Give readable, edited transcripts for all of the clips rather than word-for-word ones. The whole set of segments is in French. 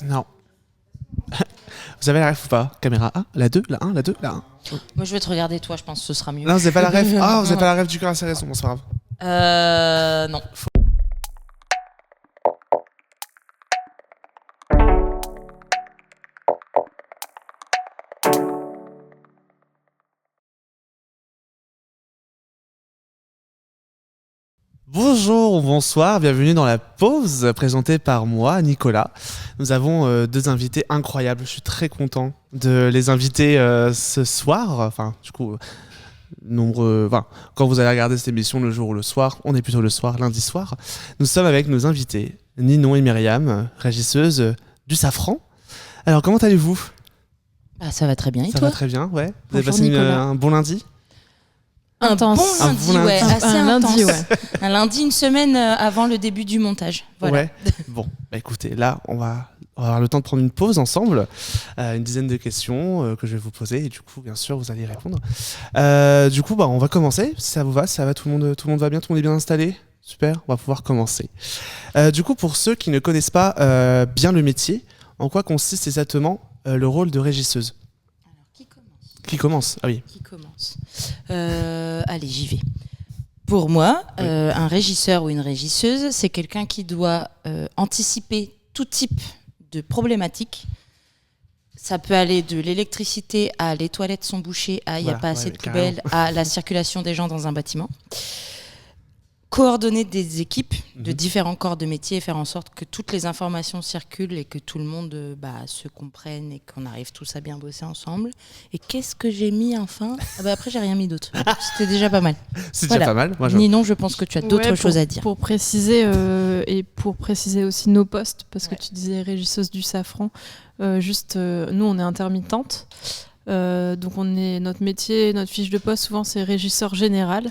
Non. Vous avez la ref ou pas? Caméra 1, la 2, la 1, la 2, la 1. Moi, je vais te regarder toi, je pense que ce sera mieux. Non, vous avez pas la ref. Ah, vous avez pas la ref du cœur à ses raisons. Bon, c'est pas grave. Non. Bonjour ou bonsoir, bienvenue dans la pause présentée par moi, Nicolas. Nous avons deux invités incroyables, je suis très content de les inviter ce soir. Enfin, du coup, quand vous allez regarder cette émission le jour ou le soir, on est plutôt le soir, lundi soir. Nous sommes avec nos invités, Ninon et Myriam, régisseuses du Safran. Alors, comment allez-vous? Ça va très bien, et Ça toi? va très bien, ouais. Vous avez Bonjour, passé Nicolas. un bon lundi? Intense. Un bon lundi, ouais, assez un intense. lundi, ouais. Un lundi, une semaine avant le début du montage. Voilà. Ouais. Bon, bah écoutez, là, on va avoir le temps de prendre une pause ensemble. Une dizaine de questions que je vais vous poser et du coup, bien sûr, vous allez y répondre. Du coup, on va commencer. Si ça vous va, ça va, tout le monde va bien, tout le monde est bien installé? Super, on va pouvoir commencer. Du coup, pour ceux qui ne connaissent pas bien le métier, en quoi consiste exactement le rôle de régisseuse? Alors, qui commence? Qui commence? Ah oui. Qui commence? Allez, j'y vais. Pour moi, un régisseur ou une régisseuse, c'est quelqu'un qui doit anticiper tout type de problématiques. Ça peut aller de l'électricité à les toilettes sont bouchées, à il n'y a pas assez de poubelles, à la circulation des gens dans un bâtiment. Coordonner des équipes de différents corps de métier et faire en sorte que toutes les informations circulent et que tout le monde se comprenne et qu'on arrive tous à bien bosser ensemble. Et qu'est-ce que j'ai mis enfin? Après, j'ai rien mis d'autre. C'était déjà pas mal. C'est Voilà. déjà pas mal. Moi, Ninon, je pense que tu as d'autres choses à dire. Pour préciser, et pour préciser aussi nos postes, parce que tu disais régisseuse du Safran, nous, on est intermittente. Donc, notre métier, notre fiche de poste, souvent, c'est régisseur général.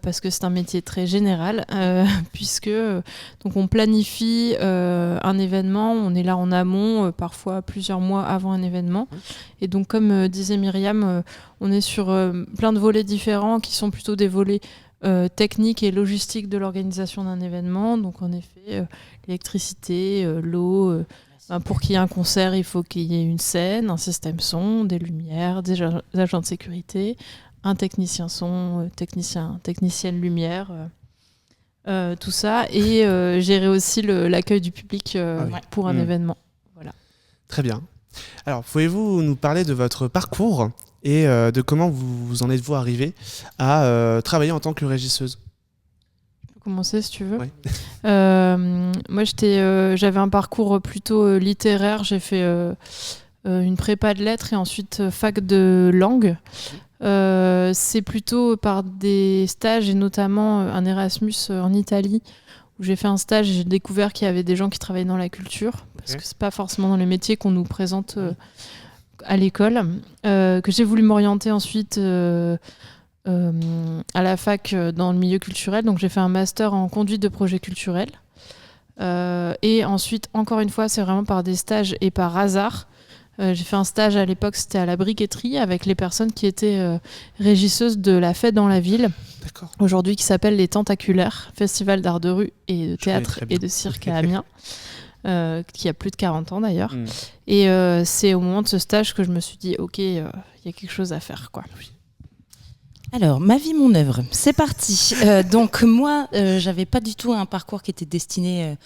Parce que c'est un métier très général, puisque donc on planifie un événement, on est là en amont, parfois plusieurs mois avant un événement. Et donc, comme disait Myriam, on est sur plein de volets différents qui sont plutôt des volets techniques et logistiques de l'organisation d'un événement. Donc, en effet, l'électricité, l'eau. Pour qu'il y ait un concert, il faut qu'il y ait une scène, un système son, des lumières, des agents de sécurité, un technicien son, technicienne lumière, tout ça, et gérer aussi l'accueil du public pour un événement. Voilà. Très bien. Alors, pouvez-vous nous parler de votre parcours et de comment vous en êtes-vous arrivé à travailler en tant que régisseuse? Je peux commencer si tu veux. Oui. Moi, j'avais un parcours plutôt littéraire. J'ai fait une prépa de lettres et ensuite fac de langue. C'est plutôt par des stages et notamment un Erasmus en Italie où j'ai fait un stage et j'ai découvert qu'il y avait des gens qui travaillaient dans la culture parce que c'est pas forcément dans les métiers qu'on nous présente à l'école, que j'ai voulu m'orienter ensuite à la fac dans le milieu culturel. Donc j'ai fait un master en conduite de projet culturel et ensuite encore une fois c'est vraiment par des stages et par hasard. J'ai fait un stage à l'époque, c'était à la briqueterie avec les personnes qui étaient régisseuses de la fête dans la ville. D'accord. Aujourd'hui qui s'appelle les Tentaculaires, festival d'art de rue et de théâtre et de cirque à Amiens, qui a plus de 40 ans d'ailleurs. Et c'est au moment de ce stage que je me suis dit ok, il y a quelque chose à faire quoi. Oui. Alors, ma vie, mon œuvre, c'est parti. Donc moi, j'avais pas du tout un parcours qui était destiné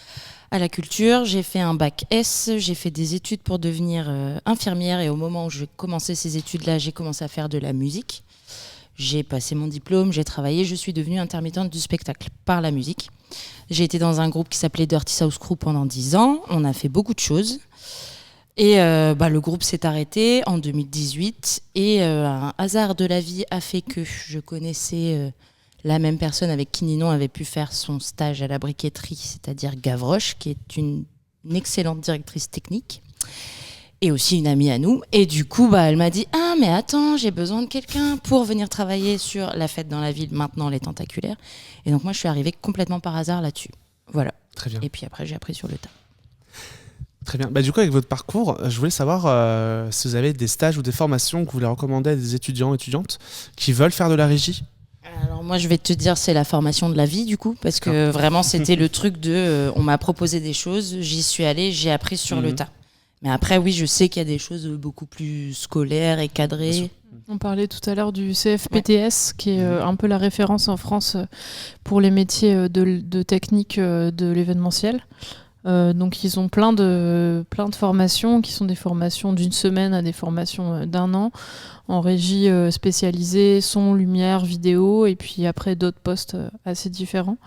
à la culture. J'ai fait un bac S, j'ai fait des études pour devenir infirmière et au moment où j'ai commencé ces études-là, j'ai commencé à faire de la musique. J'ai passé mon diplôme, j'ai travaillé, je suis devenue intermittente du spectacle par la musique. J'ai été dans un groupe qui s'appelait Dirty South Crew pendant 10 ans, on a fait beaucoup de choses. Et le groupe s'est arrêté en 2018 et un hasard de la vie a fait que je connaissais la même personne avec qui Ninon avait pu faire son stage à la briqueterie, c'est-à-dire Gavroche, qui est une excellente directrice technique et aussi une amie à nous. Et du coup, elle m'a dit « Ah, mais attends, j'ai besoin de quelqu'un pour venir travailler sur la fête dans la ville, maintenant les Tentaculaires. » Et donc moi, je suis arrivée complètement par hasard là-dessus. Voilà. Très bien. Et puis après, j'ai appris sur le tas. Très bien. Du coup, avec votre parcours, je voulais savoir si vous avez des stages ou des formations que vous voulez recommander à des étudiants et étudiantes qui veulent faire de la régie. Alors moi, je vais te dire, c'est la formation de la vie du coup, parce que vraiment, c'était le truc de, on m'a proposé des choses, j'y suis allée, j'ai appris sur le tas. Mais après, oui, je sais qu'il y a des choses beaucoup plus scolaires et cadrées. On parlait tout à l'heure du CFPTS, qui est un peu la référence en France pour les métiers de technique de l'événementiel. Donc ils ont plein de formations qui sont des formations d'une semaine à des formations d'un an en régie spécialisée, son, lumière, vidéo, et puis après d'autres postes assez différents.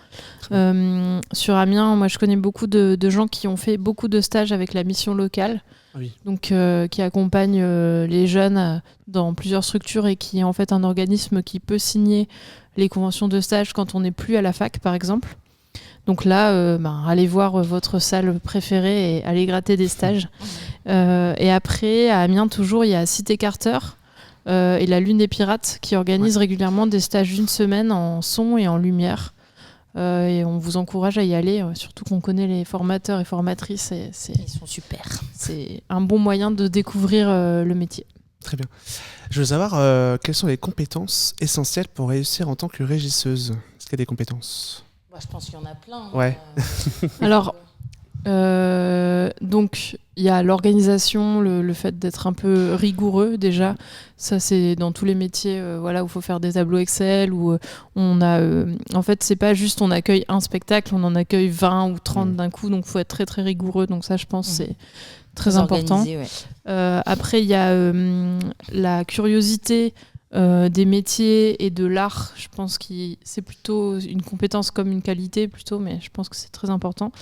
Sur Amiens, moi je connais beaucoup de gens qui ont fait beaucoup de stages avec la mission locale. Oui. Donc, qui accompagne les jeunes dans plusieurs structures et qui est en fait un organisme qui peut signer les conventions de stage quand on n'est plus à la fac, par exemple. Donc là, allez voir votre salle préférée et allez gratter des stages. Et après, à Amiens, toujours, il y a Cité Carter et la Lune des Pirates qui organisent régulièrement des stages d'une semaine en son et en lumière. Et on vous encourage à y aller, surtout qu'on connaît les formateurs et formatrices. Ils sont super. C'est un bon moyen de découvrir le métier. Très bien. Je veux savoir quelles sont les compétences essentielles pour réussir en tant que régisseuse. Est-ce qu'il y a des compétences ? Je pense qu'il y en a plein. Ouais. Alors, donc, il y a l'organisation, le fait d'être un peu rigoureux déjà. Ça, c'est dans tous les métiers où il faut faire des tableaux Excel. Où on a, en fait, c'est pas juste on accueille un spectacle, on en accueille 20 ou 30 d'un coup. Donc, il faut être très, très rigoureux. Donc ça, je pense, c'est très important. Après, il y a la curiosité des métiers et de l'art. Je pense que c'est plutôt une compétence comme une qualité, plutôt, mais je pense que c'est très important.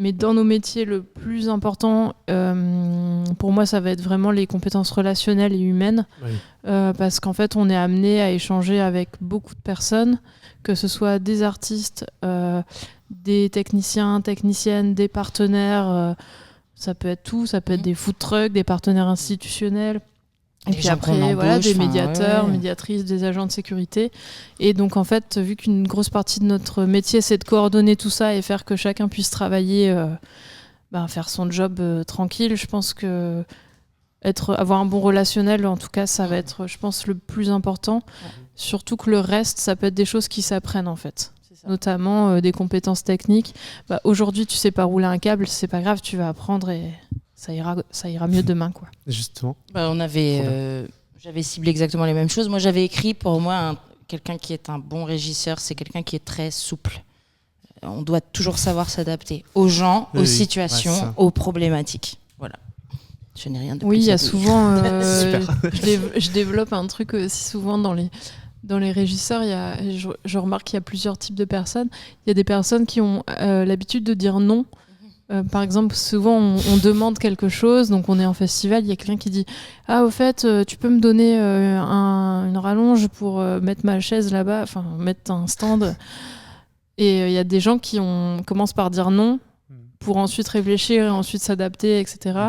Mais dans nos métiers, le plus important, pour moi, ça va être vraiment les compétences relationnelles et humaines. Oui. Parce qu'en fait, on est amené à échanger avec beaucoup de personnes, que ce soit des artistes, des techniciens, techniciennes, des partenaires. Ça peut être tout. Ça peut être des food trucks, des partenaires institutionnels. Et puis après, des médiateurs, médiatrices, des agents de sécurité. Et donc, en fait, vu qu'une grosse partie de notre métier, c'est de coordonner tout ça et faire que chacun puisse travailler, faire son job tranquille, je pense que avoir un bon relationnel, en tout cas, ça va être, je pense, le plus important. Surtout que le reste, ça peut être des choses qui s'apprennent, en fait. Notamment des compétences techniques. Aujourd'hui, tu sais pas rouler un câble, c'est pas grave, tu vas apprendre et... Ça ira mieux demain, quoi. Justement. J'avais ciblé exactement les mêmes choses. Moi, j'avais écrit, pour moi, quelqu'un qui est un bon régisseur, c'est quelqu'un qui est très souple. On doit toujours savoir s'adapter aux gens, aux situations, aux problématiques. Voilà. Je n'ai rien de plus. Oui, il y a souvent... je développe un truc aussi souvent dans les régisseurs. Je remarque qu'il y a plusieurs types de personnes. Il y a des personnes qui ont l'habitude de dire non. Par exemple, souvent on demande quelque chose, donc on est en festival, il y a quelqu'un qui dit « Ah, au fait, tu peux me donner une rallonge pour mettre ma chaise là-bas, enfin mettre un stand ?» Et il y a des gens qui commencent par dire non, pour ensuite réfléchir et ensuite s'adapter, etc.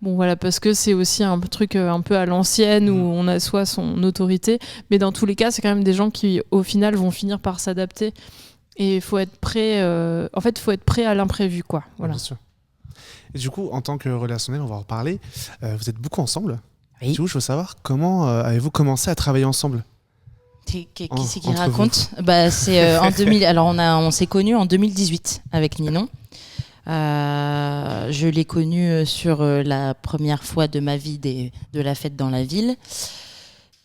Bon, voilà, parce que c'est aussi un truc un peu à l'ancienne, où on assoit son autorité, mais dans tous les cas, c'est quand même des gens qui, au final, vont finir par s'adapter. Et il faut être prêt. En fait, il faut être prêt à l'imprévu, quoi. Voilà. Bien sûr. Et du coup, en tant que relationnel, on va en reparler. Vous êtes beaucoup ensemble. Oui. Du coup, je veux savoir comment avez-vous commencé à travailler ensemble ? Qui c'est qui raconte ? C'est en 2000. Alors, on s'est connus en 2018 avec Ninon. Je l'ai connu sur la première fois de ma vie de la fête dans la ville.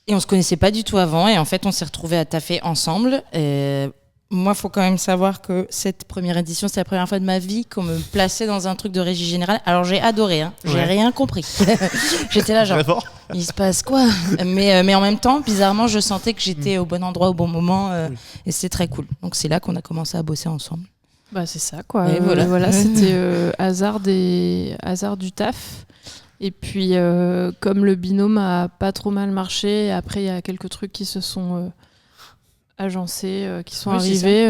Et on se connaissait pas du tout avant. Et en fait, on s'est retrouvés à taffer ensemble. Moi, il faut quand même savoir que cette première édition, c'était la première fois de ma vie qu'on me plaçait dans un truc de régie générale. Alors, j'ai adoré, j'ai rien compris. J'étais là, genre, il se passe quoi ? Mais en même temps, bizarrement, je sentais que j'étais au bon endroit au bon moment et c'était très cool. Donc, c'est là qu'on a commencé à bosser ensemble. C'est ça, quoi. Voilà, c'était hasard du taf. Et puis, comme le binôme a pas trop mal marché, après, il y a quelques trucs qui se sont... agencés qui sont arrivés,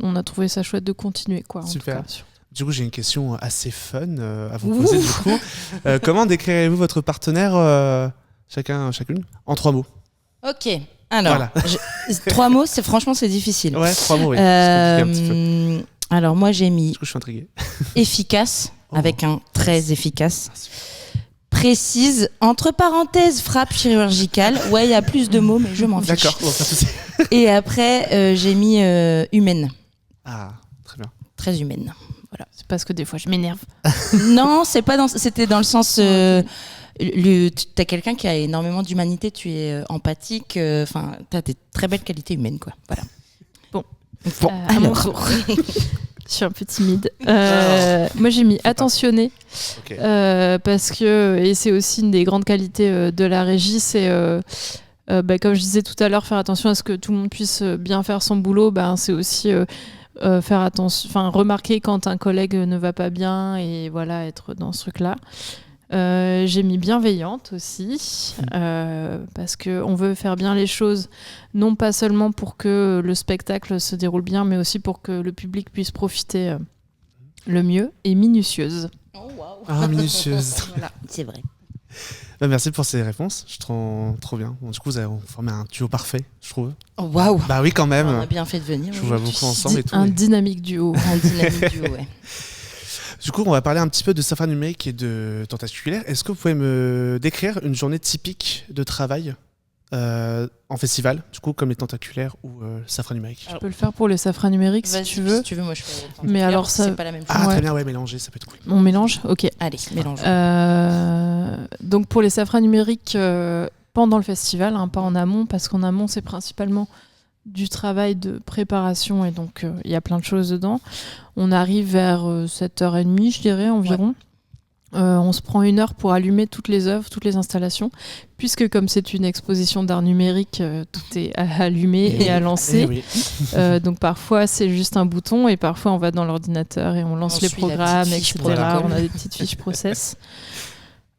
on a trouvé ça chouette de continuer, quoi. Super. En tout cas. Du coup, j'ai une question assez fun à vous poser. Du coup, comment décrirez-vous votre partenaire, chacune, en 3 mots ? Ok. Alors, 3 mots, c'est difficile. Ouais, 3 mots, oui. C'est compliqué un petit peu. Alors, moi, j'ai mis. Du coup, je suis intrigué. Efficace, avec un très efficace. Précise, entre parenthèses, frappe chirurgicale. Ouais, il y a plus de mots, mais je m'en fiche. D'accord, bon, pas de souci. Et après, j'ai mis humaine. Ah, très bien. Très humaine. C'est parce que des fois je m'énerve. Non, c'était dans le sens. T'as quelqu'un qui a énormément d'humanité, tu es empathique, t'as des très belles qualités humaines, quoi. Voilà. Bon, à mon tour. Je suis un peu timide. Moi, j'ai mis attentionné parce que, et c'est aussi une des grandes qualités de la régie, c'est comme je disais tout à l'heure, faire attention à ce que tout le monde puisse bien faire son boulot. C'est aussi faire attention, remarquer quand un collègue ne va pas bien et voilà, être dans ce truc-là. J'ai mis bienveillante aussi parce qu'on veut faire bien les choses, non pas seulement pour que le spectacle se déroule bien, mais aussi pour que le public puisse profiter le mieux, et minutieuse. Oh, wow. Ah, minutieuse. Voilà, c'est vrai. Merci pour ces réponses, je trouve trop bien. Bon, du coup, vous avez formé un duo parfait, je trouve. Oh, waouh. Bah oui, quand même. On a bien fait de venir. Je vous vois beaucoup ensemble et tout. Un dynamique duo. Un dynamique duo, ouais. Du coup, on va parler un petit peu de Safran Numérique et de Tentaculaire. Est-ce que vous pouvez me décrire une journée typique de travail en festival, du coup, comme les Tentaculaires ou Safran Numérique? Je peux le faire pour les Safran Numérique si tu veux. Si tu veux, moi je fais le Mais alors ça, c'est pas la même chose. Ah, très bien, ouais, mélanger, ça peut être cool. On mélange, ok. Allez, mélange. Donc pour les Safran Numérique, pendant le festival, pas en amont, parce qu'en amont c'est principalement du travail de préparation et donc il y a plein de choses dedans. On arrive vers 7h30, je dirais, environ. Ouais. On se prend 1 heure pour allumer toutes les œuvres, toutes les installations, puisque comme c'est une exposition d'art numérique, tout est à allumer et à lancer. Oui. Donc parfois c'est juste un bouton et parfois on va dans l'ordinateur et on lance les programmes, etc. On a des petites fiches process.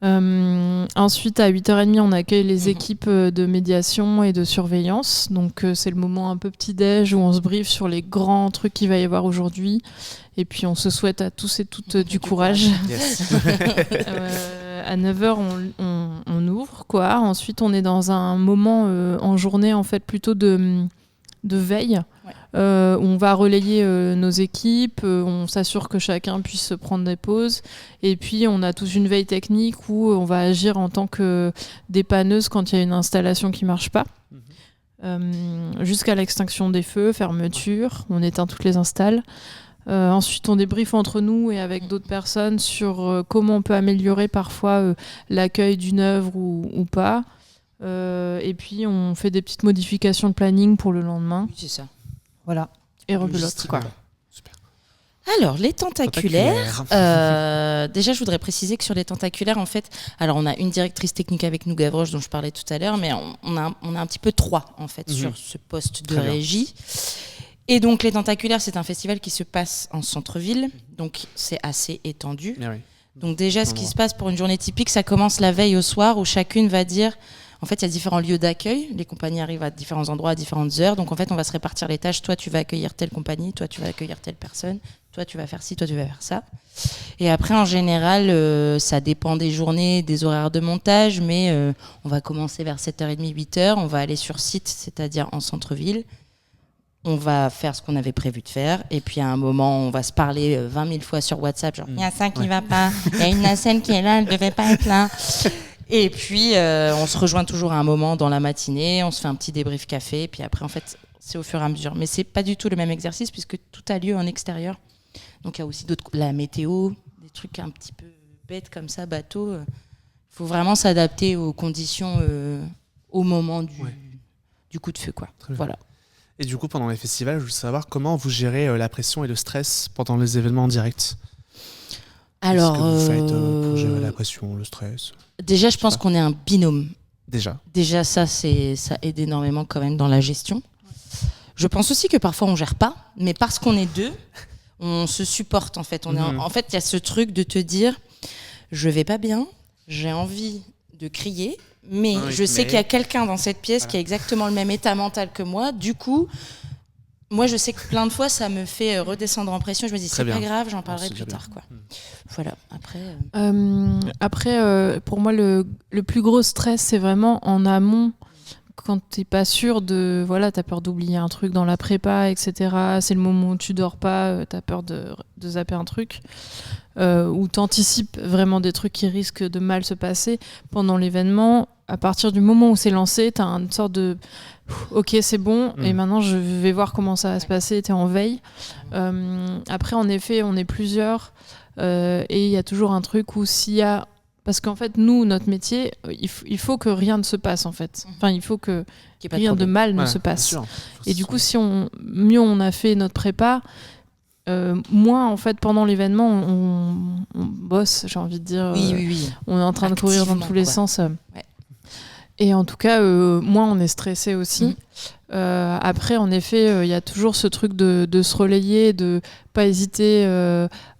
Ensuite, à 8h30, on accueille les équipes de médiation et de surveillance. Donc, c'est le moment un peu petit-déj où on se briefe sur les grands trucs qu'il va y avoir aujourd'hui. Et puis, on se souhaite à tous et toutes du courage. Yes. À 9h, on ouvre, quoi. Ensuite, on est dans un moment en journée, en fait, plutôt de veille. Ouais. Où on va relayer nos équipes, on s'assure que chacun puisse prendre des pauses, et puis on a toute une veille technique où on va agir en tant que dépanneuse quand il y a une installation qui marche pas, jusqu'à l'extinction des feux, fermeture, on éteint toutes les installs. Ensuite on débriefe entre nous et avec d'autres personnes sur comment on peut améliorer parfois l'accueil d'une œuvre ou pas. Et puis on fait des petites modifications de planning pour le lendemain. Oui, c'est ça. Voilà. Et rebelote, quoi. Super. Alors, les tentaculaires. Déjà, je voudrais préciser que sur les tentaculaires, en fait, alors on a une directrice technique avec nous, Gavroche, dont je parlais tout à l'heure, mais on a un petit peu 3, en fait, sur ce poste de régie. Et donc, les tentaculaires, c'est un festival qui se passe en centre-ville, donc c'est assez étendu. Ah oui. Donc déjà, ce qui se passe pour une journée typique, ça commence la veille au soir, où chacune va dire... En fait, il y a différents lieux d'accueil. Les compagnies arrivent à différents endroits, à différentes heures. Donc, en fait, on va se répartir les tâches. Toi, tu vas accueillir telle compagnie. Toi, tu vas accueillir telle personne. Toi, tu vas faire ci. Toi, tu vas faire ça. Et après, en général, ça dépend des journées, des horaires de montage. Mais on va commencer vers 7h30, 8h. On va aller sur site, c'est-à-dire en centre-ville. On va faire ce qu'on avait prévu de faire. Et puis, à un moment, on va se parler 20 000 fois sur WhatsApp. Genre, il y a ça qui va pas. Il y a une nacelle qui est là. Elle ne devait pas être là. Et puis, on se rejoint toujours à un moment dans la matinée, on se fait un petit débrief café, et puis après, en fait, c'est au fur et à mesure. Mais c'est pas du tout le même exercice, puisque tout a lieu en extérieur. Donc, il y a aussi la météo, des trucs un petit peu bêtes comme ça, bateau. Il faut vraiment s'adapter aux conditions au moment du coup de feu, quoi. Voilà. Et du coup, pendant les festivals, je veux savoir comment vous gérez la pression et le stress pendant les événements en direct. Alors, qu'est-ce que vous faites pour gérer la pression, le stress? Déjà, je pense qu'on est un binôme. Déjà, ça aide énormément quand même dans la gestion. Je pense aussi que parfois on gère pas, mais parce qu'on est deux, on se supporte en fait. En fait, il y a ce truc de te dire, je vais pas bien, j'ai envie de crier, mais je sais qu'il y a quelqu'un dans cette pièce qui a exactement le même état mental que moi. Du coup, moi, je sais que plein de fois, ça me fait redescendre en pression. Je me dis, c'est pas grave, j'en parlerai plus tard, quoi. Voilà. Après, pour moi, le plus gros stress, c'est vraiment en amont, quand t'es pas sûr de... Voilà, t'as peur d'oublier un truc dans la prépa, etc. C'est le moment où tu dors pas, t'as peur de zapper un truc. Où t'anticipes vraiment des trucs qui risquent de mal se passer pendant l'événement. à partir du moment où c'est lancé, tu as une sorte de ok, c'est bon, et maintenant je vais voir comment ça va se passer, tu es en veille. Après, en effet, on est plusieurs, et il y a toujours un truc où s'il y a... Parce qu'en fait, nous, notre métier, il faut que rien ne se passe, en fait. Enfin, il faut que rien de mal ne se passe. Et du coup, mieux on a fait notre prépa, moins, en fait, pendant l'événement, on bosse, j'ai envie de dire. Oui. On est en train de courir dans tous les sens. Ouais. Et en tout cas, moins on est stressé aussi. Après, en effet, il y a toujours ce truc de se relayer, de pas hésiter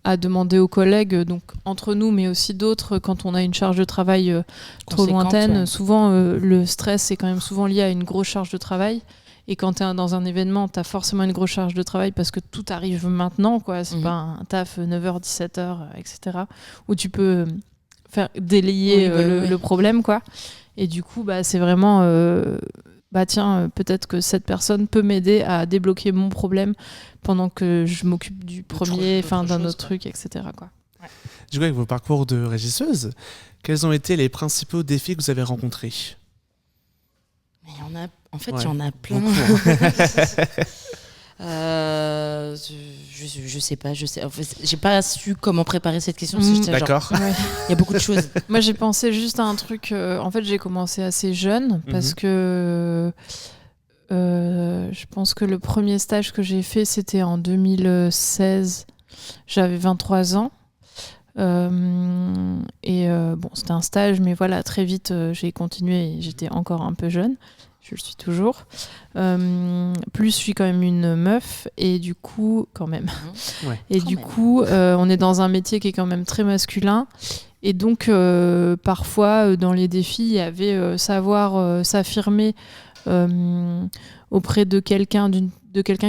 à demander aux collègues, donc entre nous, mais aussi d'autres, quand on a une charge de travail trop lointaine. Ouais. Souvent, le stress est quand même souvent lié à une grosse charge de travail. Et quand tu es dans un événement, tu as forcément une grosse charge de travail parce que tout arrive maintenant, quoi. C'est pas un taf 9h, 17h, etc. Où tu peux faire délayer le problème, quoi. Et du coup, c'est vraiment... peut-être que cette personne peut m'aider à débloquer mon problème pendant que je m'occupe du premier, d'un autre truc, etc. quoi. Ouais. Du coup, avec vos parcours de régisseuse, quels ont été les principaux défis que vous avez rencontrés ? Il y en a plein. Je sais pas. En fait, j'ai pas su comment préparer cette question. D'accord. Il y a beaucoup de choses. Moi, j'ai pensé juste à un truc. En fait, j'ai commencé assez jeune parce que je pense que le premier stage que j'ai fait, c'était en 2016. J'avais 23 ans. C'était un stage, mais voilà, très vite, j'ai continué et j'étais encore un peu jeune. Je le suis toujours. Plus je suis quand même une meuf et du coup, quand même. Ouais. Et du coup, on est dans un métier qui est quand même très masculin. Et donc, parfois, dans les défis, il y avait savoir s'affirmer auprès de quelqu'un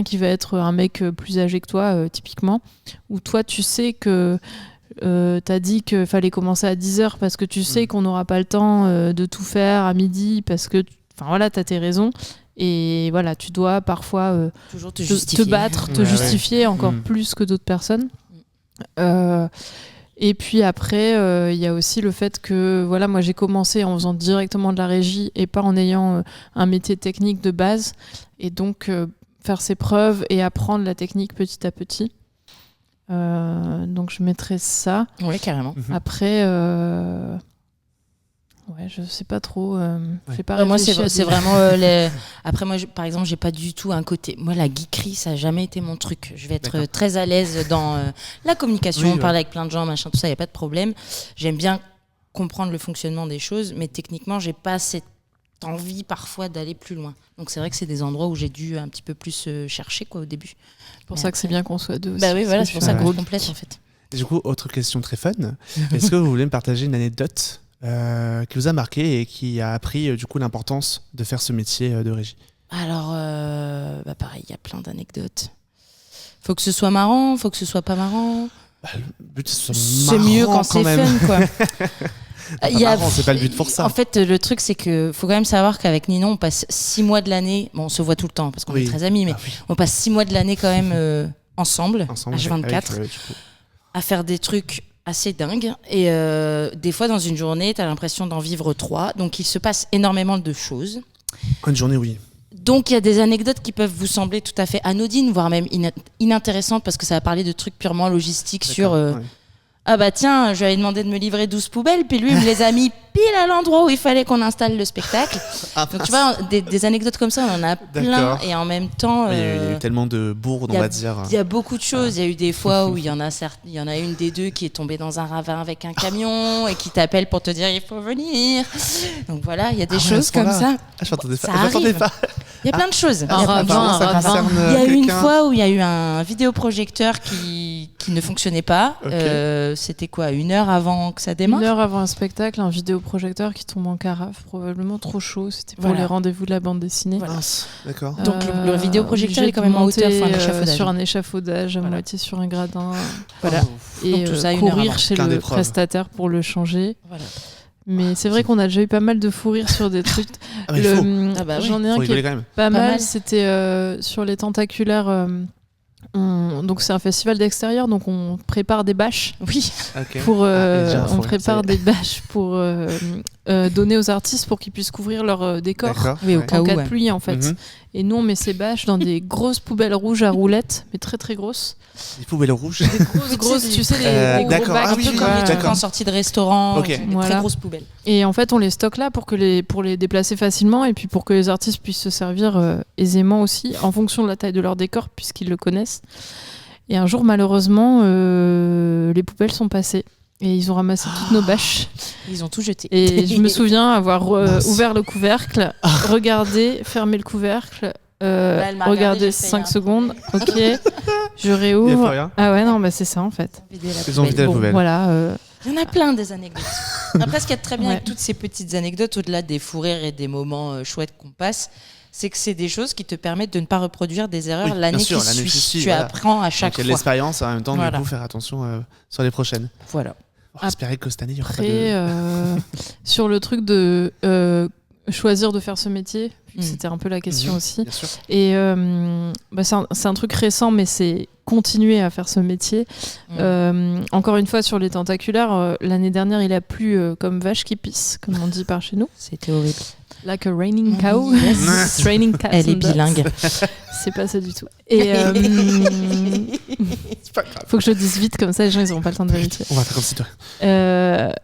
qui va être un mec plus âgé que toi, typiquement. Où toi, tu sais que t'as dit qu'il fallait commencer à 10h parce que tu sais qu'on n'aura pas le temps de tout faire à midi parce que t'as tes raisons et voilà, tu dois parfois toujours te battre, te justifier encore plus que d'autres personnes. Et puis après, il y a aussi le fait que voilà, moi j'ai commencé en faisant directement de la régie et pas en ayant un métier technique de base, et donc faire ses preuves et apprendre la technique petit à petit. Donc je mettrais ça. Oui, carrément. Après, je sais pas trop. J'ai pas moi, réfléchi c'est vraiment Après, moi, par exemple, j'ai pas du tout un côté. Moi, la geekerie, ça a jamais été mon truc. Je vais être très à l'aise dans la communication, parler avec plein de gens, machin, tout ça, y a pas de problème. J'aime bien comprendre le fonctionnement des choses, mais techniquement, j'ai pas cette envie parfois d'aller plus loin. Donc c'est vrai que c'est des endroits où j'ai dû un petit peu plus chercher, quoi, au début. C'est pour ça que c'est bien qu'on soit deux aussi. Oui, voilà, c'est pour ça qu'on complète, en fait. Et du coup, autre question très fun. Est-ce que vous voulez me partager une anecdote qui vous a marqué et qui a appris du coup l'importance de faire ce métier de régie? Alors, pareil, il y a plein d'anecdotes. Faut que ce soit marrant, faut que ce soit pas marrant. Le but, c'est mieux quand c'est fun, quoi. C'est pas le but pour ça. En fait, le truc, c'est que faut quand même savoir qu'avec Ninon, on passe 6 mois de l'année. Bon, on se voit tout le temps parce qu'on est très amis, mais on passe 6 mois de l'année quand même ensemble H24, à faire des trucs assez dingues. Et des fois, dans une journée, t'as l'impression d'en vivre 3. Donc, il se passe énormément de choses. Une journée, oui. Donc, il y a des anecdotes qui peuvent vous sembler tout à fait anodines, voire même inintéressantes, parce que ça va parler de trucs purement logistiques sur... Ah bah tiens, je lui avais demandé de me livrer 12 poubelles, puis lui, il me les a mis pile à l'endroit où il fallait qu'on installe le spectacle. Donc tu vois, des anecdotes comme ça, on en a plein. Et en même temps... Il y a eu tellement de bourdes, on va dire. Il y a beaucoup de choses. Il y a eu des fois où il y en a une des deux qui est tombée dans un ravin avec un camion et qui t'appelle pour te dire il faut venir. Donc voilà, il y a des choses comme ça. Je m'attendais pas. Il y a plein de choses. Un ravin. Il y a eu une fois où il y a eu un vidéoprojecteur qui ne fonctionnait pas. C'était quoi, 1 heure avant que ça démarre? 1 heure avant un spectacle, un vidéoprojecteur qui tombe en carafe, probablement trop chaud. C'était pour les rendez-vous de la bande dessinée. Voilà. D'accord. Donc le vidéoprojecteur est quand même en hauteur sur un échafaudage, à moitié sur un gradin. Voilà. Et tout ça, courir chez le prestataire pour le changer. Voilà. Mais c'est vrai qu'on a déjà eu pas mal de fou rire sur des trucs. J'en ai un qui est pas mal. C'était sur les tentaculaires. Donc c'est un festival d'extérieur, donc on prépare des bâches. Oui. On prépare des bâches pour données aux artistes pour qu'ils puissent couvrir leur décor D'accord. Oui, au ouais. cas en où, cas de ouais. pluie en fait. Mhm. Et nous on met ces bâches dans des grosses poubelles rouges à roulettes, mais très très grosses. Les poubelles rouges. Grosses, tu sais, les gros d'accord. bacs. Ah Un oui, peu oui, comme oui, les trucs d'accord. en sortie de restaurant, Ok. des Voilà. très grosses poubelles. Et en fait, on les stocke là pour les déplacer facilement et puis pour que les artistes puissent se servir aisément aussi en fonction de la taille de leur décor puisqu'ils le connaissent. Et un jour, malheureusement, les poubelles sont passées et ils ont ramassé toutes nos bâches. Ils ont tout jeté. Et je me souviens avoir Mince. ouvert le couvercle, regardé, fermé le couvercle, elle m'a regardé, regardé j'ai fait 5 un secondes. Ok, je Il y a réouvre. pas rien. Ah ouais, non, bah c'est ça en fait. Ils ont vidé la Bon, poubelle. voilà. Il y en a plein des anecdotes. Après, ce qui est très bien Ouais. avec toutes ces petites anecdotes, au-delà des fous rires et des moments chouettes qu'on passe, c'est que c'est des choses qui te permettent de ne pas reproduire des erreurs Oui, bien l'année sûr, qui l'année qui suit. suit, Tu voilà. apprends à Donc, chaque il y a de fois. l'expérience et en même temps, Voilà. du coup, faire attention sur les prochaines. Voilà. On va espérer que cette année, il y aura pas Après, de... sur le truc de choisir de faire ce métier, vu que Mm. c'était un peu la question aussi. Bien sûr. Et c'est un truc récent, mais c'est continuer à faire ce métier. Encore une fois, sur les tentaculaires, l'année dernière, il a plu comme vache qui pisse, comme on dit par chez nous. C'était horrible. Like a raining cow. Yes. It's raining cats Elle est and dogs. bilingue. C'est pas ça du tout. Et C'est pas grave. faut que je le dise vite, comme ça les gens ils n'auront pas le temps de vérifier. On va faire comme si toi.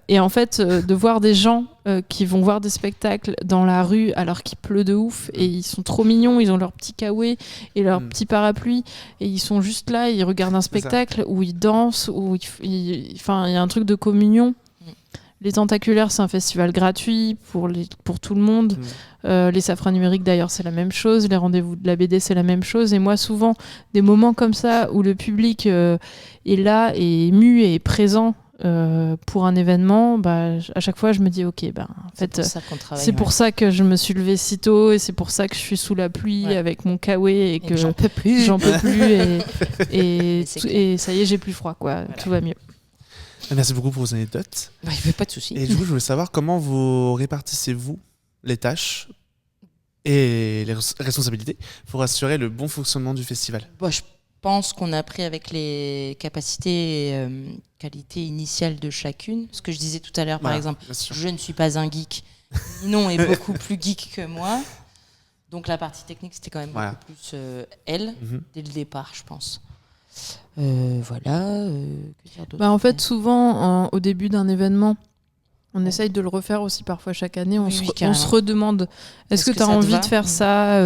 Et en fait, de voir des gens qui vont voir des spectacles dans la rue alors qu'il pleut de ouf et ils sont trop mignons, ils ont leur petit kawaii et leur petit parapluie et ils sont juste là, ils regardent un spectacle où ils dansent, où enfin, il y a un truc de communion. Les Tentaculaires, c'est un festival gratuit pour tout le monde. Les Safrans numériques, d'ailleurs, c'est la même chose. Les rendez-vous de la BD, c'est la même chose. Et moi, souvent, des moments comme ça où le public est là, est ému et est présent pour un événement, à chaque fois, je me dis, ok, en fait, c'est pour ça que je me suis levée si tôt et c'est pour ça que je suis sous la pluie avec mon kawaii et que j'en peux plus. J'en peux plus et C'est ça y est, j'ai plus froid, quoi. Voilà. Tout va mieux. Merci beaucoup pour vos anecdotes. Il n'y avait pas de souci. Et du coup, je voulais savoir comment vous répartissez-vous les tâches et les responsabilités pour assurer le bon fonctionnement du festival. Je pense qu'on a appris avec les capacités et qualités initiales de chacune. Ce que je disais tout à l'heure, par exemple, je ne suis pas un geek. Ninon est beaucoup plus geek que moi. Donc la partie technique, c'était quand même beaucoup plus elle, dès le départ, je pense. Voilà. Que dire d'autre En fait, souvent, au début d'un événement, on essaye de le refaire aussi parfois chaque année. On se redemande, est-ce que tu as envie de faire ça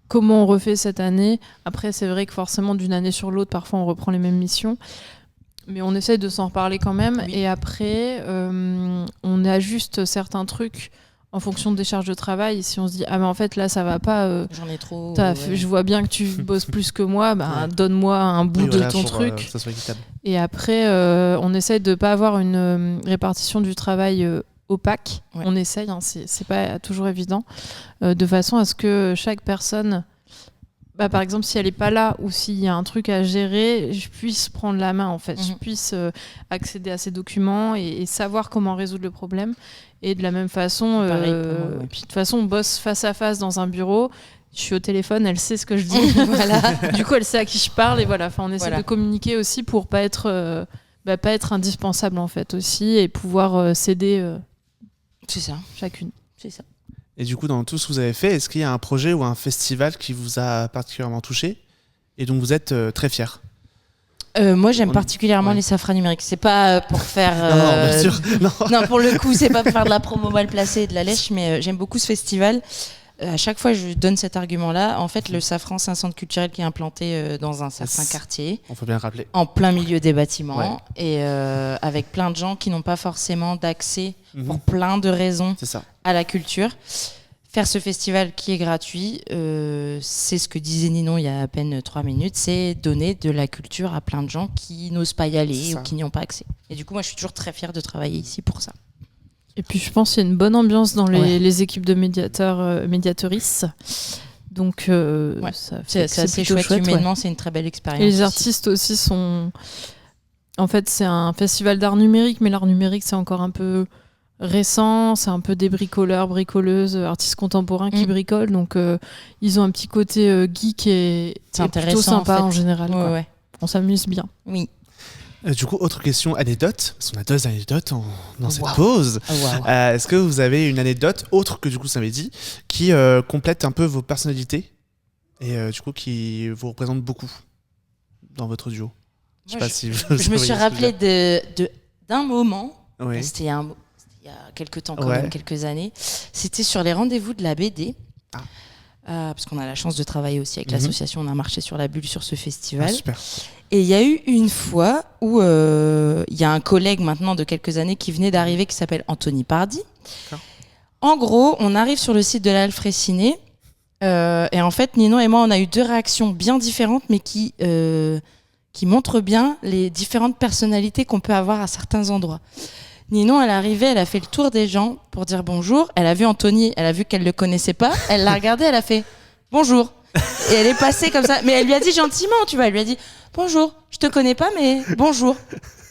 comment on refait cette année? Après, c'est vrai que forcément, d'une année sur l'autre, parfois, on reprend les mêmes missions. Mais on essaye de s'en reparler quand même. Oui. Et après, on ajuste certains trucs en fonction des charges de travail. Si on se dit, mais en fait, là, ça va pas. J'en ai trop. Je vois bien que tu bosses plus que moi. Donne-moi un bout de ton truc. Que ça soit équitable. Et après, on essaye de pas avoir une répartition du travail opaque. Ouais. On essaye, c'est pas toujours évident. De façon à ce que chaque personne... par exemple, si elle n'est pas là ou s'il y a un truc à gérer, je puisse prendre la main, en fait. Je puisse accéder à ces documents et savoir comment résoudre le problème. Et de la même façon, puis de toute façon, on bosse face à face dans un bureau. Je suis au téléphone, elle sait ce que je dis. Voilà. Du coup, elle sait à qui je parle. Et voilà. On essaie de communiquer aussi pour pas être indispensable, en fait, aussi. Et pouvoir s'aider c'est ça. Chacune. C'est ça. Et du coup, dans tout ce que vous avez fait, est-ce qu'il y a un projet ou un festival qui vous a particulièrement touché et dont vous êtes très fier? Moi, j'aime particulièrement les Safrans numériques. C'est pas pour faire. Non, bien sûr. Non, pour le coup, c'est pas pour faire de la promo mal placée et de la lèche, mais j'aime beaucoup ce festival. À chaque fois, je donne cet argument-là. En fait, le Safran, c'est un centre culturel qui est implanté dans un certain quartier. On peut bien le rappeler. En plein milieu des bâtiments. Ouais. Et avec plein de gens qui n'ont pas forcément d'accès, pour plein de raisons, à la culture. Faire ce festival qui est gratuit, c'est ce que disait Ninon il y a à peine 3 minutes, c'est donner de la culture à plein de gens qui n'osent pas y aller ou qui n'y ont pas accès. Et du coup, moi, je suis toujours très fière de travailler ici pour ça. Et puis, je pense qu'il y a une bonne ambiance dans les équipes de médiateurs, médiatrices. Donc, c'est assez chouette. Humainement, c'est une très belle expérience. Et les artistes aussi sont... En fait, c'est un festival d'art numérique, mais l'art numérique, c'est encore un peu... récent, c'est un peu des bricoleurs, bricoleuses, artistes contemporains qui bricolent, donc ils ont un petit côté geek et plutôt sympa en général. Ouais. On s'amuse bien. Oui. Du coup, autre question, anecdote. Parce qu'on a 2 anecdotes dans cette Wow. pause. Oh, wow. Est-ce que vous avez une anecdote autre que du coup ça m'est dit qui complète un peu vos personnalités et du coup qui vous représente beaucoup dans votre duo? Je sais Moi, pas si je me suis voyez ce que je rappelé veux dire. d'un moment. Oui. C'était il y a quelques temps, quand Ouais. même, quelques années. C'était sur les rendez-vous de la BD. Ah. Parce qu'on a la chance de travailler aussi avec l'association. On a marché sur la bulle sur ce Ah, festival. super. Et il y a eu une fois où il y a un collègue maintenant de quelques années qui venait d'arriver qui s'appelle Anthony Pardy. D'accord. En gros, on arrive sur le site de l'Alfraiciné et en fait, Ninon et moi, on a eu 2 réactions bien différentes mais qui montrent bien les différentes personnalités qu'on peut avoir à certains endroits. Ninon, elle est arrivée, elle a fait le tour des gens pour dire bonjour. Elle a vu Anthony, elle a vu qu'elle ne le connaissait pas. Elle l'a regardé, elle a fait bonjour. Et elle est passée comme ça. Mais elle lui a dit gentiment, tu vois. Elle lui a dit bonjour, je te connais pas, mais bonjour.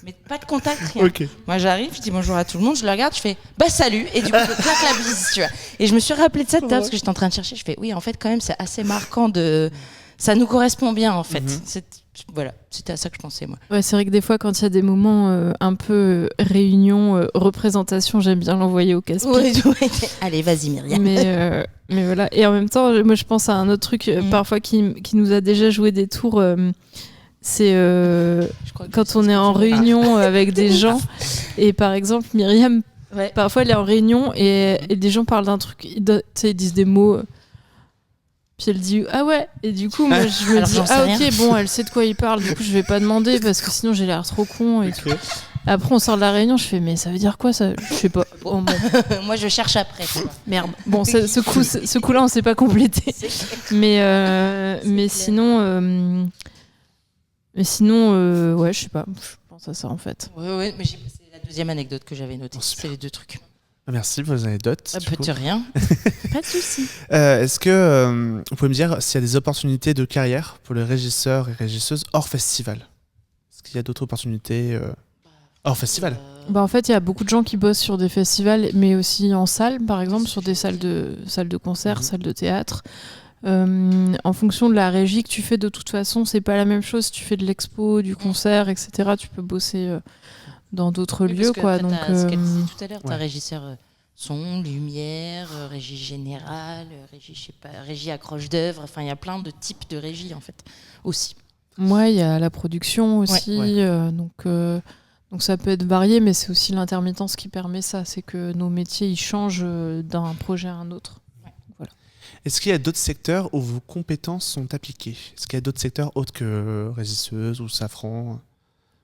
Mais pas de contact, rien. Ok. Moi, j'arrive, je dis bonjour à tout le monde, je le regarde, je fais bah salut. Et du coup, je claque la bise, tu vois. Et je me suis rappelé de ça tout à l'heure parce que j'étais en train de chercher. Je fais oui, en fait, quand même, c'est assez marquant de. Ça nous correspond bien, en fait. Voilà, c'était à ça que je pensais, moi. Ouais, c'est vrai que des fois, quand il y a des moments un peu réunion, représentation, j'aime bien l'envoyer au casse-pipe. Ouais. Allez, vas-y, Myriam. Mais voilà. Et en même temps, moi, je pense à un autre truc, parfois, qui nous a déjà joué des tours. C'est quand on est en réunion avec des gens. Et par exemple, Myriam, parfois, elle est en réunion et des gens parlent d'un truc. Ils disent des mots. Puis elle dit ah ouais, et du coup moi je me dis ah ok, bon, elle sait de quoi il parle, du coup je vais pas demander parce que sinon j'ai l'air trop con et tout. Après on sort de la réunion, je fais mais ça veut dire quoi ça, je sais pas. Bon. Moi je cherche après. Merde. Bon, ce coup-là on s'est pas complété. Mais sinon ouais, je sais pas, je pense à ça en fait. Ouais, mais c'est la deuxième anecdote que j'avais notée. C'est les 2 trucs. Merci pour les anecdotes. Peut-être rien. Pas de souci. Est-ce que vous pouvez me dire s'il y a des opportunités de carrière pour les régisseurs et régisseuses hors festival? Est-ce qu'il y a d'autres opportunités hors festival? En fait, il y a beaucoup de gens qui bossent sur des festivals, mais aussi en salle, par exemple, sur des salles de concert, salles de théâtre. En fonction de la régie que tu fais, de toute façon, c'est pas la même chose. Si tu fais de l'expo, du concert, etc., tu peux bosser dans d'autres lieux, quoi. Donc, ce qu'elle disait tout à l'heure, t'as régisseur son, lumière, régie générale, régie, je sais pas, régie accroche d'œuvre. Enfin, il y a plein de types de régie en fait aussi. Ouais, il y a la production aussi, donc ça peut être varié, mais c'est aussi l'intermittence qui permet ça. C'est que nos métiers ils changent d'un projet à un autre. Voilà. Est-ce qu'il y a d'autres secteurs où vos compétences sont appliquées? Est-ce qu'il y a d'autres secteurs autres que régisseuse ou safran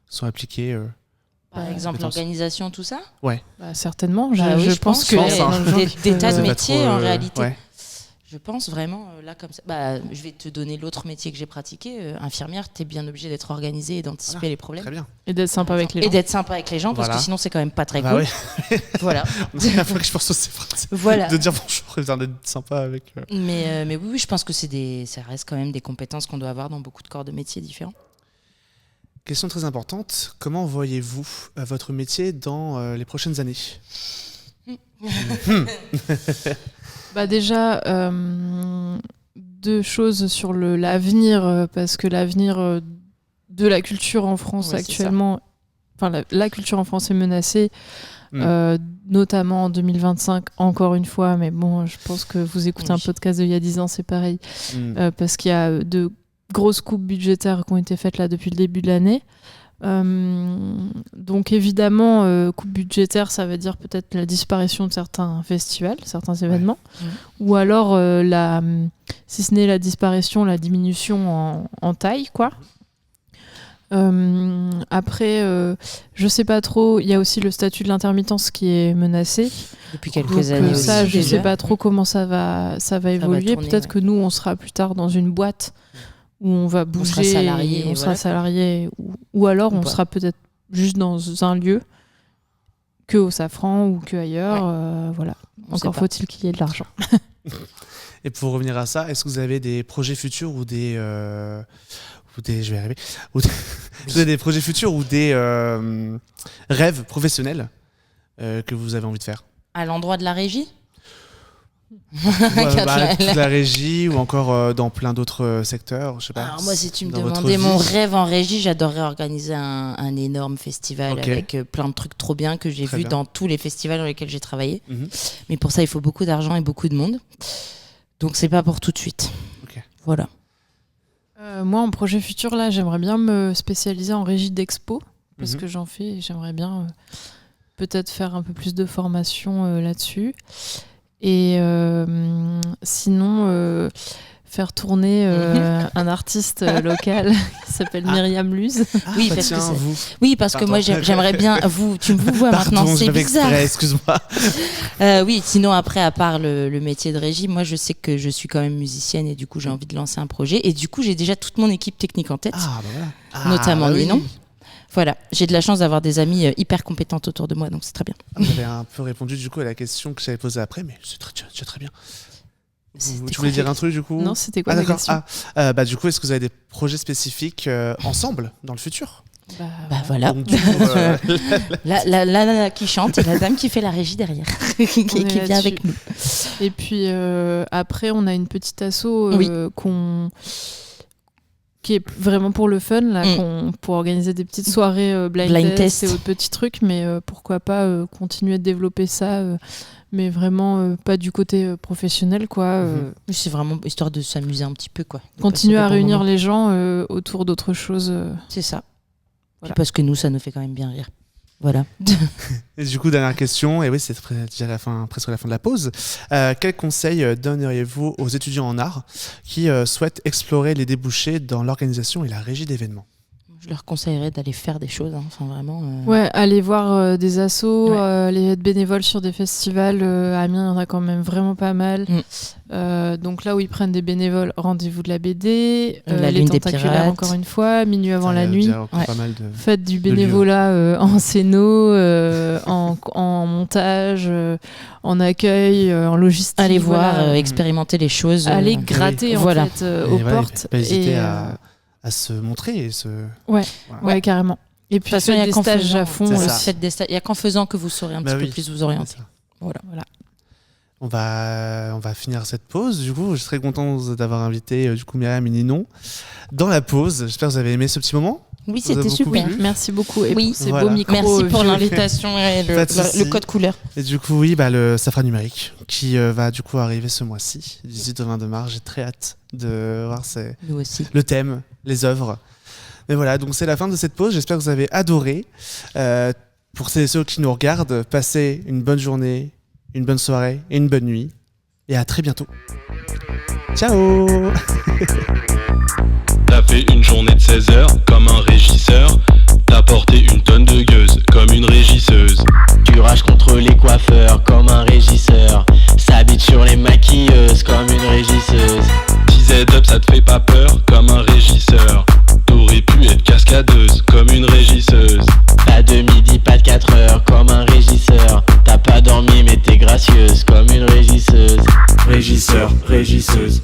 sont appliqués Par exemple, l'organisation, tout ça? Ouais. Certainement. Oui, je pense que des tas de Vous métiers, trop, en réalité. ouais. Je pense vraiment, là, comme ça. Je vais te donner l'autre métier que j'ai pratiqué. Infirmière, tu es bien obligé d'être organisée et d'anticiper les problèmes. Très bien. Et d'être sympa avec les gens. Et d'être sympa avec les gens, parce que sinon, c'est quand même pas très cool. Oui. Voilà. C'est la fois que je pense aux phrases. Voilà. De dire bonjour et d'être sympa avec. Mais oui, je pense que ça reste quand même des compétences qu'on doit avoir dans beaucoup de corps de métiers différents. Question très importante. Comment voyez-vous votre métier dans les prochaines années? Déjà, 2 choses sur l'avenir, parce que l'avenir de la culture en France actuellement, la culture en France est menacée, notamment en 2025, encore une fois, mais bon, je pense que vous écoutez un podcast d'il y a 10 ans, c'est pareil, parce qu'il y a de grosses coupes budgétaires qui ont été faites là depuis le début de l'année. Donc évidemment, coupe budgétaire, ça veut dire peut-être la disparition de certains festivals, certains événements, ou alors si ce n'est la disparition, la diminution en taille, quoi. Après, je sais pas trop, il y a aussi le statut de l'intermittence qui est menacé. Depuis quelques années aussi. Ça, je sais pas trop comment ça va évoluer. Tourner, peut-être que nous, on sera plus tard dans une boîte où on va bouger, on sera salarié, ou alors on sera peut-être juste dans un lieu que au Safran ou que ailleurs. Voilà. Encore faut-il qu'il y ait de l'argent. Et pour revenir à ça, est-ce que vous avez des projets futurs ou des je vais y arriver. Vous avez des projets futurs ou des rêves professionnels que vous avez envie de faire? À l'endroit de la régie? Toute la régie ou encore dans plein d'autres secteurs, je sais pas. Alors moi, si tu me dans votre demandais vie. mon rêve en régie, j'adorerais organiser un énorme festival avec plein de trucs trop bien que j'ai Très vu bien. dans tous les festivals dans lesquels j'ai travaillé. Mhm. Mais pour ça, il faut beaucoup d'argent et beaucoup de monde. Donc c'est pas pour tout de suite. Ok. Voilà. Moi, en projet futur, là, j'aimerais bien me spécialiser en régie d'expo, parce Mhm. que j'en fais et j'aimerais bien peut-être faire un peu plus de formation là-dessus. Et sinon, faire tourner un artiste local qui s'appelle Myriam Luz. Oui, bah parce que tiens, c'est- vous. Oui, parce que Pardon. moi j'aimerais bien tu me vous vois Pardon, maintenant, c'est je l'avais bizarre. exprès, excuse-moi. Oui, sinon après, à part le métier de régie, moi je sais que je suis quand même musicienne et du coup j'ai envie de lancer un projet. Et du coup j'ai déjà toute mon équipe technique en tête, Ah, bah voilà. notamment bah oui. Ninon. Voilà, j'ai de la chance d'avoir des amis hyper compétentes autour de moi, donc c'est très bien. Vous avez un peu répondu du coup à la question que j'avais posée après, mais c'est très bien. Tu voulais dire un truc du coup? Non, c'était quoi Ah la d'accord. question? Bah du coup, est-ce que vous avez des projets spécifiques ensemble dans le futur? Bah voilà, Donc, du coup, la nana qui chante et la dame qui fait la régie derrière, qui est vient là-dessus. avec nous. Et puis après, on a une petite asso Oui. qui est vraiment pour le fun, là, pour organiser des petites soirées blind test et autres petits trucs, mais pourquoi pas continuer de développer ça, mais vraiment pas du côté professionnel, quoi. Oui, c'est vraiment histoire de s'amuser un petit peu, quoi. De Continuer passer à des bons réunir moments. les gens autour d'autres choses. C'est ça. Voilà. Puis parce que nous, ça nous fait quand même bien rire. Voilà. Et du coup, dernière question, et oui, c'est déjà presque la fin de la pause. Quel conseil donneriez-vous aux étudiants en art qui souhaitent explorer les débouchés dans l'organisation et la régie d'événements? Je leur conseillerais d'aller faire des choses, hein. Enfin vraiment. Ouais, aller voir des assos, aller être bénévole sur des festivals. À Amiens, il y en a quand même vraiment pas mal. Donc là où ils prennent des bénévoles, rendez-vous de la BD, La les Lune des tentaculaires Pirates. encore une fois, minuit avant Ça la veut nuit. dire encore Ouais. pas mal de... Faites du bénévolat en scéno, en montage, en accueil, en logistique. Aller voir, voilà. expérimenter les choses. Aller gratter en Voilà. fait Et aux voilà, portes. pas hésiter et, à se montrer et se... Ouais, Voilà. ouais, carrément. Et puis De toute façon, il y faites a des qu'en stages faisant, à fond c'est aussi. ça. Faites des stages. Il n'y a qu'en faisant que vous saurez un Bah petit oui. peu plus vous orienter. C'est ça. Voilà. On va finir cette pause. Du coup, je serais content d'avoir invité du coup Myriam et Ninon dans la pause. J'espère que vous avez aimé ce petit moment. Oui, Ça vous a c'était beaucoup super. plu? Merci beaucoup. Et Oui. pour ces Voilà. beaux micros. Merci pour violets. l'invitation et Pas de souci. le code couleur. Et du coup, oui, le Safra numérique qui va du coup arriver ce mois-ci, du 18 au 22 mars. J'ai très hâte de voir Nous aussi. le thème, les œuvres. Mais voilà, donc c'est la fin de cette pause. J'espère que vous avez adoré. Pour ceux qui nous regardent, passez une bonne journée, une bonne soirée et une bonne nuit. Et à très bientôt. Ciao. T'as fait une journée de 16 heures comme un régisseur. T'as porté une tonne de gueuse comme une régisseuse. Tu rages contre les coiffeurs comme un régisseur. S'habite sur les maquilleuses comme une régisseuse. Disais up, ça te fait pas peur comme un régisseur. T'aurais pu être cascadeuse comme une régisseuse. Pas de midi, pas de 4 heures comme un régisseur. T'as pas dormi mais t'es gracieuse comme une régisseuse. Régisseur, régisseuse.